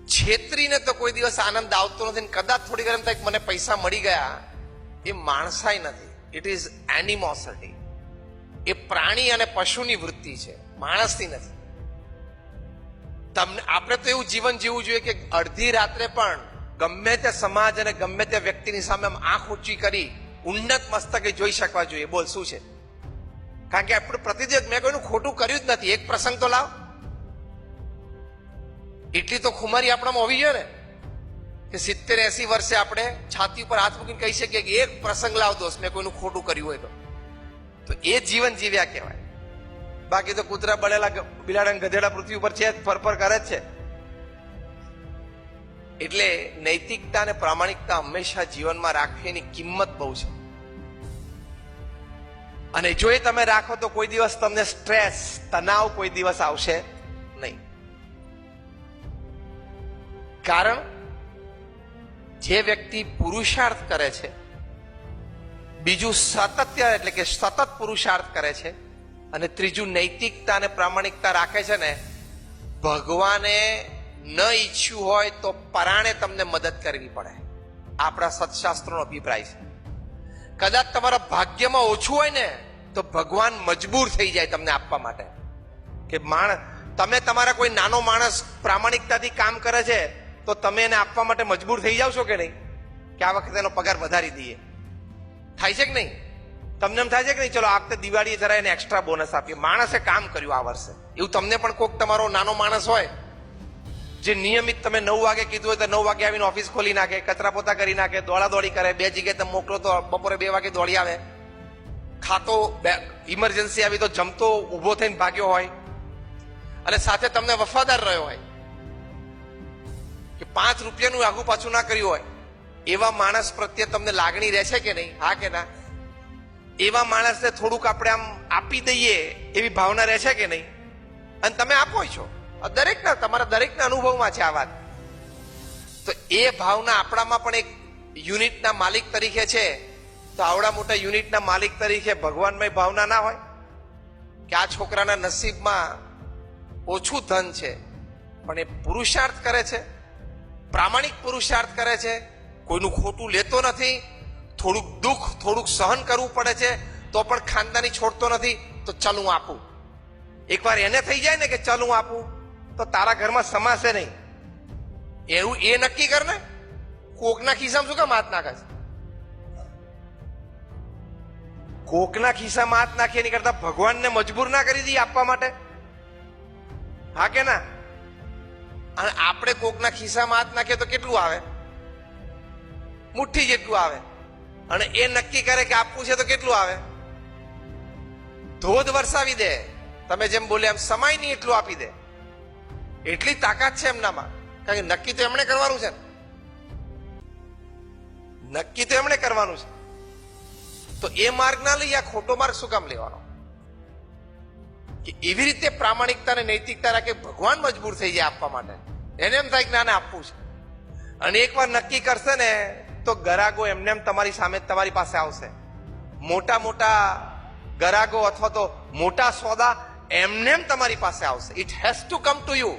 છેતરીને તો કોઈ દિવસ આનંદ આવતો નથી. કદાચ થોડી વાર એમ થાય કે મને પૈસા મળી ગયા, એ માણસાઈ નથી. It is એનિમોસિટી. એ પ્રાણી અને પશુની વૃત્તિ છે, માણસની નથી. તમને આપણે તો એવું જીવન જીવવું જોઈએ કે અડધી રાત્રે પણ ગમે તે સમાજ અને ગમે તે વ્યક્તિની સામે આંખ ઊંચી કરી ઉન્નત મસ્તકે જોઈ શકવા જોઈએ. બોલ શું છે? કારણ કે આપણું પ્રતિદિવસ મેં કોઈનું ખોટું કર્યું જ નથી. એક પ્રસંગ તો લાવ. એટલી તો ખુમારી આપણામાં હોવી જોઈએ ને કે 70-80 વર્ષે આપણે છાતી ઉપર હાથ મૂકીને કહી શકીએ કે એક પ્રસંગ લાવ દોસ્ત, મેં કોઈનું ખોટું કર્યું હોય તો એ જીવન જીવ્યા કહેવાય. બાકી તો કૂતરા બળેલા બિલાડા ગધેડા પૃથ્વી ઉપર છે, ફરફર કરે જ છે. એટલે નૈતિકતા અને પ્રામાણિકતા હંમેશા જીવનમાં રાખવીની કિંમત બહુ છે. અને જો એ તમે રાખો તો કોઈ દિવસ તમને સ્ટ્રેસ, તણાવ કોઈ દિવસ આવશે નહીં. કારણ જે વ્યક્તિ પુરુષાર્થ કરે છે, બીજું સાતત્ય એટલે કે સતત પુરુષાર્થ કરે છે, અને ત્રીજું નૈતિકતા અને પ્રામાણિકતા રાખે છે ને, ભગવાને ન ઈચ્છ્યું હોય તો પરાણે તમને મદદ કરવી પડે. આપણા સત્શાસ્ત્રોનો અભિપ્રાય છે. કદાચ તમારા ભાગ્યમાં ઓછું હોય ને તો ભગવાન મજબૂર થઈ જાય તમને આપવા માટે. કે તમે તમારા કોઈ નાનો માણસ પ્રામાણિકતાથી કામ કરે છે તો તમે એને આપવા માટે મજબૂર થઈ જાવ છો કે નહીં? કે આ વખતે એનો પગાર વધારી દઈએ. થાય છે કે નહીં? તમને એમ થાય છે કે નહીં, ચલો આ વખતે દિવાળીએ જરા એને એક્સ્ટ્રા બોનસ આપીએ, માણસે કામ કર્યું આ વર્ષે. એવું તમને પણ કોઈક તમારો નાનો માણસ હોય જે નિયમિત તમે 9 વાગે કીધું હોય તો 9 વાગે આવીને ઓફિસ ખોલી નાખે, કચરા પોતા કરી નાખે, દોડાદોડી કરે, 2 જગ્યાએ તમે મોકલો તો બપોરે 2 વાગે દોડી આવે, ખાતો ઇમરજન્સી આવી તો જમતો ઉભો થઈને ભાગ્યો હોય, અને સાથે તમને વફાદાર રહ્યો હોય, કે 5 રૂપિયાનું આગુ પાછું ના કર્યું હોય, એવા માણસ પ્રત્યે તમને લાગણી રહેશે કે નહીં? હા કે ના? એવા માણસને થોડુંક આપણે આમ આપી દઈએ એવી ભાવના રહેશે કે નહીં? અને તમે આપો છો. દરેકના, તમારા દરેકના અનુભવમાં છે આ વાત. તો એ ભાવના આપણામાં પણ એક યુનિટના માલિક તરીકે છે. તો આવડા મોટા યુનિટના માલિક તરીકે ભગવાનમય ભાવના ના હોય કે આ છોકરાના નસીબમાં ઓછું ધન છે પણ એ પુરુષાર્થ કરે છે, પ્રામાણિક પુરુષાર્થ કરે છે, કોઈનું ખોટું લેતો નથી, થોડુંક દુઃખ, થોડુંક સહન કરવું પડે છે તો પણ ખાનદાની છોડતો નથી. તો ચાલ હું આપું. એકવાર એને થઈ જાય ને કે ચાલ હું આપું, તો તારા ઘરમાં સમાશે નહીં. એવું એ નક્કી કર ને. કોકના ખિસ્સામાં શું કામ હાથ નાખે છે? કોકના ખિસ્સામાં હાથ નાખીએ એની કરતા ભગવાનને મજબૂર ના કરી દઈએ આપવા માટે. હા કે ના? અને આપણે કોકના ખિસ્સામાં હાથ નાખીએ તો કેટલું આવે? મુઠ્ઠી જેટલું આવે. અને એ નક્કી કરે કે આપવું છે તો કેટલું આવે? ધોધ વરસાવી દે. તમે જેમ બોલ્યા એમ સમાય નહીં એટલું આપી દે. એટલી તાકાત છે એમનામાં. કારણ કે નક્કી તો એમણે કરવાનું છે. નક્કી તો એમણે કરવાનું છે. તો એ માર્ગ ના લઈ, આ ખોટો માર્ગ શું કામ લેવાનો? કે એવી રીતે પ્રામાણિકતા અને નૈતિકતા રાખે ભગવાન મજબૂર થઈ જાય આપવા માટે. એને એમ થાય કે ના આપવું છે. અને એકવાર નક્કી કરશે ને તો ગરાગો એમને એમ તમારી સામે, તમારી પાસે આવશે. મોટા મોટા ગરાગો અથવા તો મોટા સોદા એમને એમ તમારી પાસે આવશે. It has to come to you.